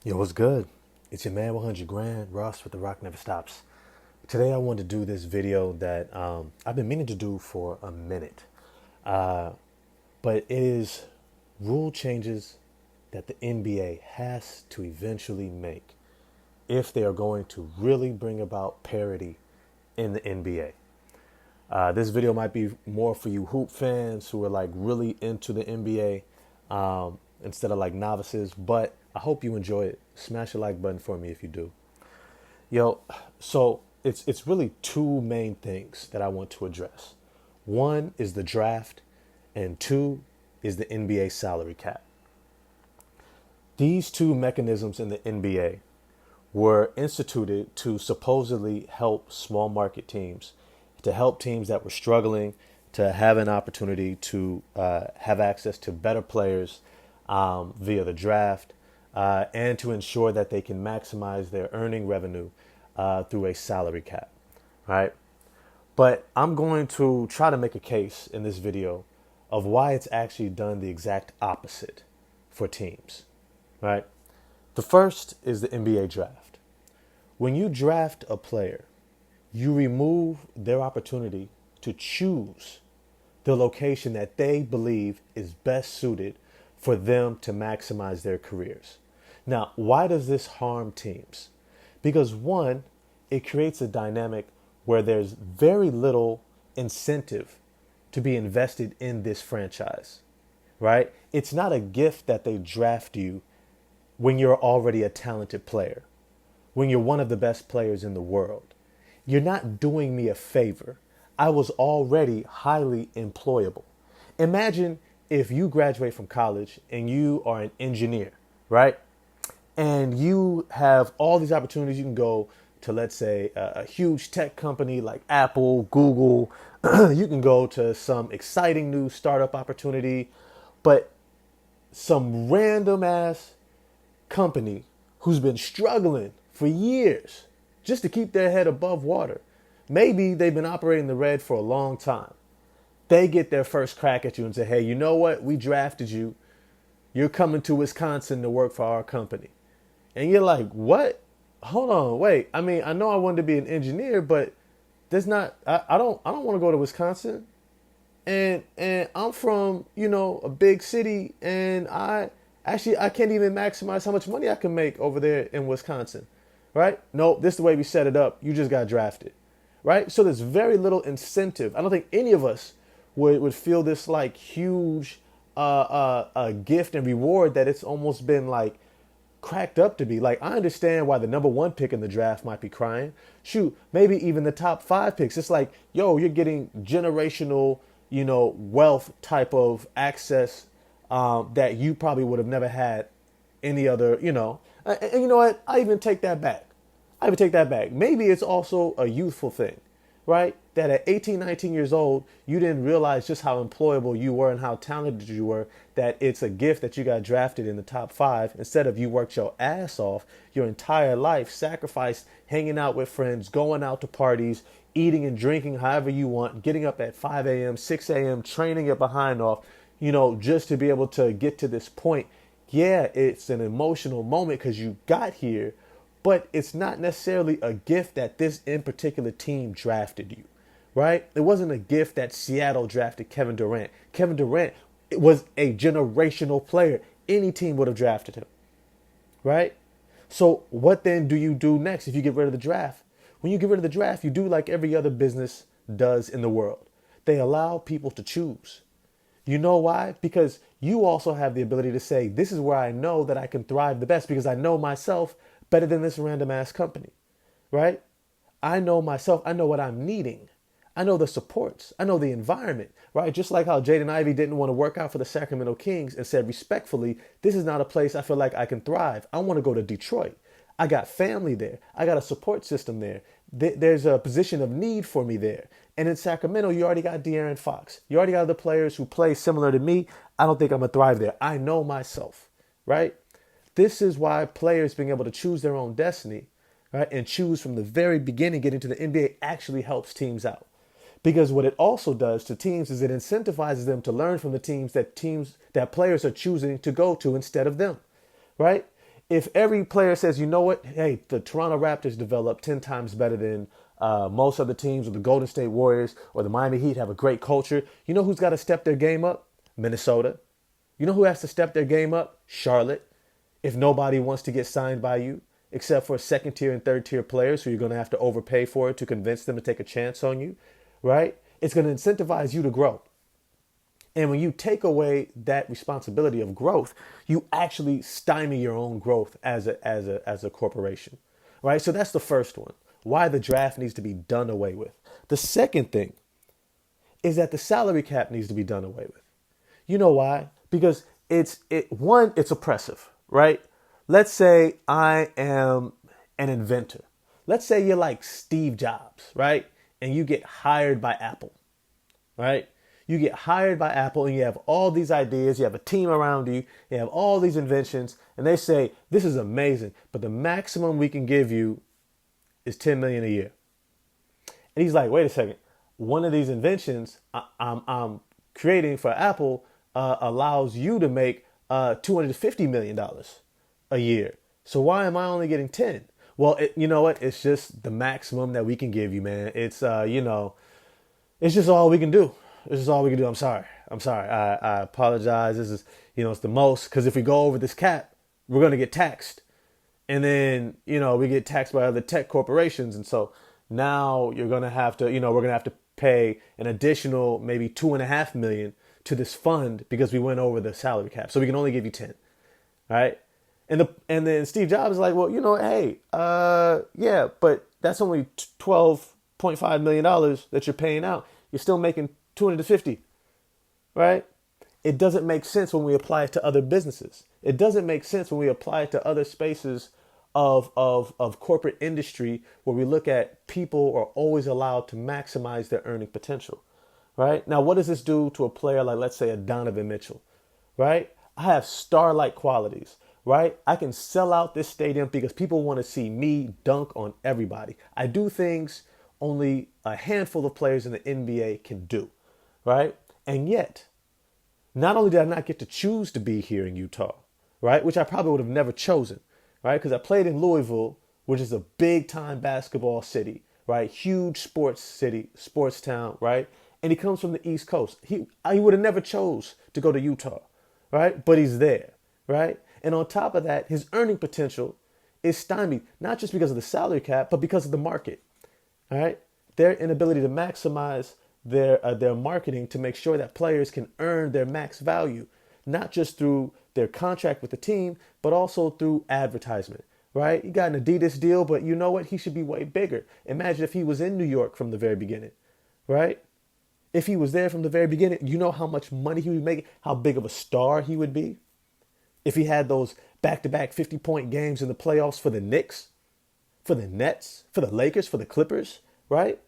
Yo, what's good? It's your man 100 Grand, Ross with The Rock Never Stops. Today I wanted to do this video that I've been meaning to do for a minute. But it is rule changes that the NBA has to eventually make if they are going to really bring about parity in the NBA. This video might be more for you hoop fans who are like really into the NBA instead of like novices, but I hope you enjoy it. Smash the like button for me if you do. Yo, so it's really two main things that I want to address. One is the draft, and two is the NBA salary cap. These two mechanisms in the NBA were instituted to supposedly help small market teams, to help teams that were struggling to have an opportunity to have access to better players via the draft, and to ensure that they can maximize their earning revenue through a salary cap, right? But I'm going to try to make a case in this video of why it's actually done the exact opposite for teams, right? The first is the NBA draft. When you draft a player, you remove their opportunity to choose the location that they believe is best suited for them to maximize their careers. Now, why does this harm teams? Because one, it creates a dynamic where there's very little incentive to be invested in this franchise, right? It's not a gift that they draft you when you're already a talented player, when you're one of the best players in the world. You're not doing me a favor. I was already highly employable. Imagine if you graduate from college and you are an engineer, right? And you have all these opportunities. You can go to, let's say, a huge tech company like Apple, Google. You can go to some exciting new startup opportunity, but some random ass company who's been struggling for years just to keep their head above water. Maybe they've been operating the red for a long time. They get their first crack at you and say, hey, you know what? We drafted you. You're coming to Wisconsin to work for our company. And you're like, what? Hold on, wait. I mean, I know I wanted to be an engineer, but there's not I don't want to go to Wisconsin. And I'm from, a big city, and I can't even maximize how much money I can make over there in Wisconsin. Right? No, this is the way we set it up. You just got drafted. Right? So there's very little incentive. I don't think any of us would feel this like huge gift and reward that it's almost been like cracked up to be. Like, I understand why the number one pick in the draft might be crying. Shoot, maybe even the top five picks. It's like, yo, you're getting generational, wealth type of access that you probably would have never had any other. And you know what? I even take that back. Maybe it's also a youthful thing, right? That at 18, 19 years old, you didn't realize just how employable you were and how talented you were, that it's a gift that you got drafted in the top five instead of you worked your ass off your entire life, sacrificed hanging out with friends, going out to parties, eating and drinking however you want, getting up at 5 a.m., 6 a.m., training your behind off, just to be able to get to this point. Yeah, it's an emotional moment because you got here, but it's not necessarily a gift that this in particular team drafted you, right? It wasn't a gift that Seattle drafted Kevin Durant. Kevin Durant was a generational player. Any team would have drafted him, right? So what then do you do next if you get rid of the draft? When you get rid of the draft, you do like every other business does in the world. They allow people to choose. You know why? Because you also have the ability to say, this is where I know that I can thrive the best because I know myself better than this random ass company, right? I know myself. I know what I'm needing. I know the supports. I know the environment, right? Just like how Jaden Ivey didn't want to work out for the Sacramento Kings and said respectfully, this is not a place I feel like I can thrive. I want to go to Detroit. I got family there. I got a support system there. There's a position of need for me there. And in Sacramento, you already got De'Aaron Fox. You already got other players who play similar to me. I don't think I'm going to thrive there. I know myself, right? This is why players being able to choose their own destiny, right, and choose from the very beginning getting to the NBA actually helps teams out. Because what it also does to teams is it incentivizes them to learn from the teams that players are choosing to go to instead of them, right? if every player says, you know what, hey, the Toronto Raptors developed 10 times better than most other teams, or the Golden State Warriors or the Miami Heat have a great culture, you know who's got to step their game up? Minnesota. You know who has to step their game up? Charlotte. If nobody wants to get signed by you, except for second tier and third tier players who you're going to have to overpay for to convince them to take a chance on you, right? It's going to incentivize you to grow. And when you take away that responsibility of growth, you actually stymie your own growth as a corporation, right? So that's the first one. Why the draft needs to be done away with. The second thing is that the salary cap needs to be done away with. You know why? Because it's oppressive, right? Let's say I am an inventor. Let's say you're like Steve Jobs, right? And you get hired by Apple, right? You get hired by Apple and you have all these ideas, you have a team around you, you have all these inventions, and they say, this is amazing, but the maximum we can give you is $10 million a year. And he's like, wait a second, one of these inventions I'm creating for Apple allows you to make $250 million a year. So why am I only getting 10? Well, you know what? It's just the maximum that we can give you, man. It's, it's just all we can do. This is all we can do. I'm sorry. I apologize. This is, it's the most. Because if we go over this cap, we're going to get taxed. And then, we get taxed by other tech corporations. And so now you're going to have to, we're going to have to pay an additional maybe $2.5 million to this fund because we went over the salary cap. So we can only give you 10. All right. And then Steve Jobs is like, well, hey, yeah, but that's only $12.5 million that you're paying out. You're still making 250, right? It doesn't make sense when we apply it to other businesses. It doesn't make sense when we apply it to other spaces of corporate industry where we look at people are always allowed to maximize their earning potential, right? Now, what does this do to a player like, let's say, a Donovan Mitchell, right? I have star-like qualities, right? I can sell out this stadium because people want to see me dunk on everybody. I do things only a handful of players in the NBA can do. Right? And yet, not only did I not get to choose to be here in Utah, right? Which I probably would have never chosen, right? Because I played in Louisville, which is a big time basketball city, right? Huge sports city, sports town, right? And he comes from the East Coast. He would have never chose to go to Utah, right? But he's there, right? And on top of that, his earning potential is stymied, not just because of the salary cap, but because of the market, all right? Their inability to maximize their marketing to make sure that players can earn their max value, not just through their contract with the team, but also through advertisement, right? You got an Adidas deal, but you know what? He should be way bigger. Imagine if he was in New York from the very beginning, right? If he was there from the very beginning, you know how much money he would make, how big of a star he would be. If he had those back-to-back 50-point games in the playoffs for the Knicks, for the Nets, for the Lakers, for the Clippers, right?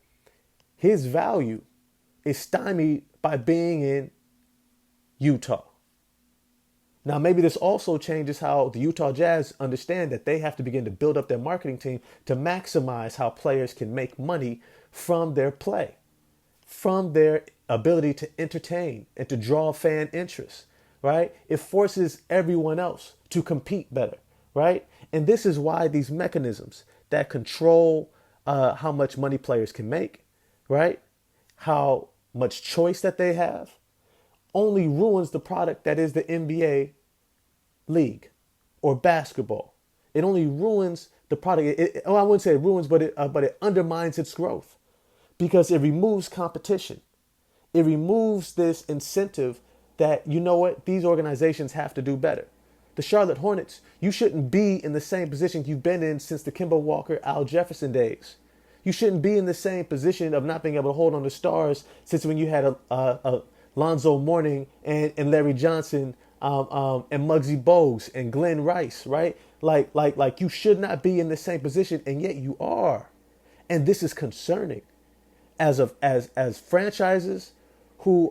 His value is stymied by being in Utah. Now, maybe this also changes how the Utah Jazz understand that they have to begin to build up their marketing team to maximize how players can make money from their play, from their ability to entertain and to draw fan interest, right? It forces everyone else to compete better, right? And this is why these mechanisms that control how much money players can make, right? How much choice that they have only ruins the product that is the NBA league or basketball. It only ruins the product. I wouldn't say it ruins, but it undermines its growth because it removes competition. It removes this incentive that, you know what, these organizations have to do better. The Charlotte Hornets, you shouldn't be in the same position you've been in since the Kemba Walker, Al Jefferson days. You shouldn't be in the same position of not being able to hold on to stars since when you had a Lonzo Mourning and Larry Johnson and Muggsy Bogues and Glenn Rice, right? Like you should not be in the same position, and yet you are. And this is concerning as franchises who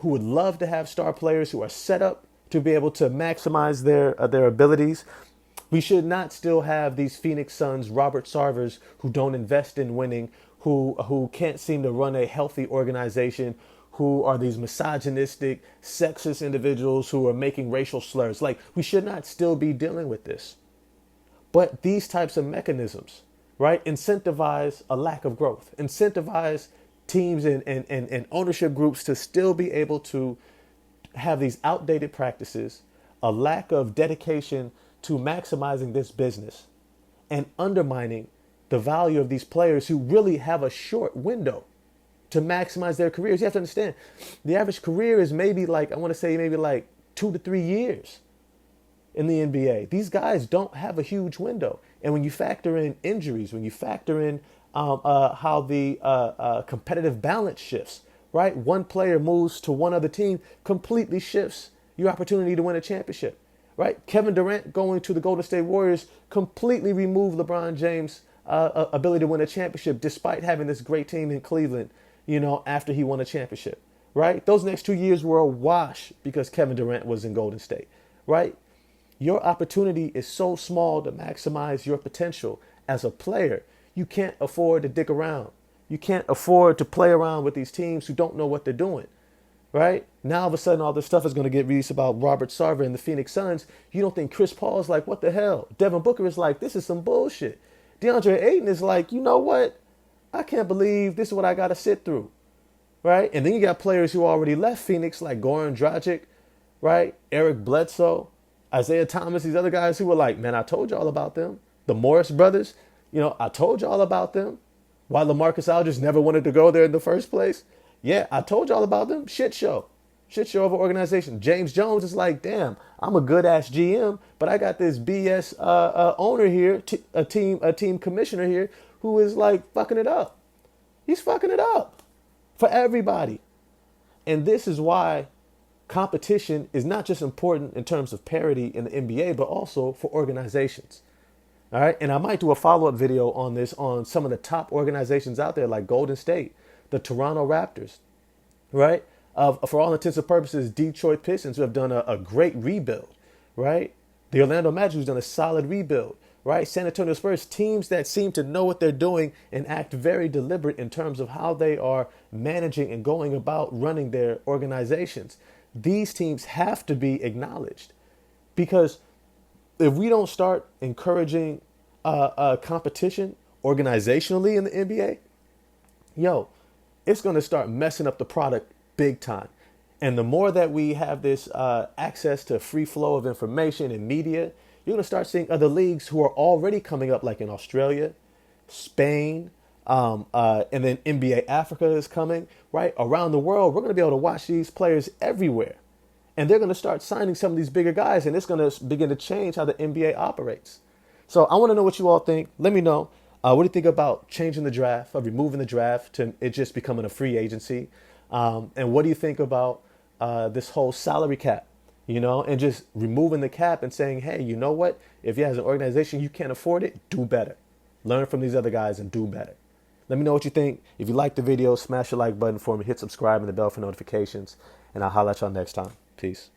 would love to have star players who are set up to be able to maximize their abilities. We should not still have these Phoenix Suns, Robert Sarvers, who don't invest in winning, who can't seem to run a healthy organization, who are these misogynistic, sexist individuals who are making racial slurs. Like, we should not still be dealing with this, But these types of mechanisms, right, incentivize a lack of growth, incentivize teams and ownership groups to still be able to have these outdated practices, a lack of dedication to maximizing this business, and undermining the value of these players who really have a short window to maximize their careers. You have to understand, the average career is maybe like, I want to say maybe like 2 to 3 years in the NBA. These guys don't have a huge window. And when you factor in injuries, when you factor in how the competitive balance shifts, right? One player moves to one other team, completely shifts your opportunity to win a championship, right? Kevin Durant going to the Golden State Warriors completely removed LeBron James' ability to win a championship despite having this great team in Cleveland, after he won a championship, right? Those next 2 years were a wash because Kevin Durant was in Golden State, right? Your opportunity is so small to maximize your potential as a player. You can't afford to dick around. You can't afford to play around with these teams who don't know what they're doing, right? Now, all of a sudden, all this stuff is going to get released about Robert Sarver and the Phoenix Suns. You don't think Chris Paul's like, what the hell? Devin Booker is like, this is some bullshit. DeAndre Ayton is like, you know what? I can't believe this is what I got to sit through, right? And then you got players who already left Phoenix like Goran Dragic, right? Eric Bledsoe, Isaiah Thomas, these other guys who were like, man, I told y'all about them. The Morris brothers, I told y'all about them. Why LaMarcus Aldridge never wanted to go there in the first place. Yeah, I told y'all about them. Shit show of an organization. James Jones is like, damn, I'm a good ass GM, but I got this BS owner here, a team commissioner here who is like fucking it up. He's fucking it up for everybody. And this is why competition is not just important in terms of parity in the NBA, but also for organizations. All right. And I might do a follow-up video on this, on some of the top organizations out there like Golden State, the Toronto Raptors, right? For all intents and purposes, Detroit Pistons, who have done a great rebuild, right? The Orlando Magic, who's done a solid rebuild, right? San Antonio Spurs, teams that seem to know what they're doing and act very deliberate in terms of how they are managing and going about running their organizations. These teams have to be acknowledged, because if we don't start encouraging competition organizationally in the NBA, it's going to start messing up the product big time. And the more that we have this access to free flow of information and media, you're going to start seeing other leagues who are already coming up, like in Australia, Spain, and then NBA Africa is coming, right? Around the world, we're going to be able to watch these players everywhere. And they're going to start signing some of these bigger guys, and it's going to begin to change how the NBA operates. So I want to know what you all think. Let me know. What do you think about changing the draft, of removing the draft to it just becoming a free agency? And what do you think about this whole salary cap, and just removing the cap and saying, hey, you know what? If you as an organization, you can't afford it, do better. Learn from these other guys and do better. Let me know what you think. If you like the video, smash the like button for me, hit subscribe and the bell for notifications, and I'll holler at y'all next time. Peace.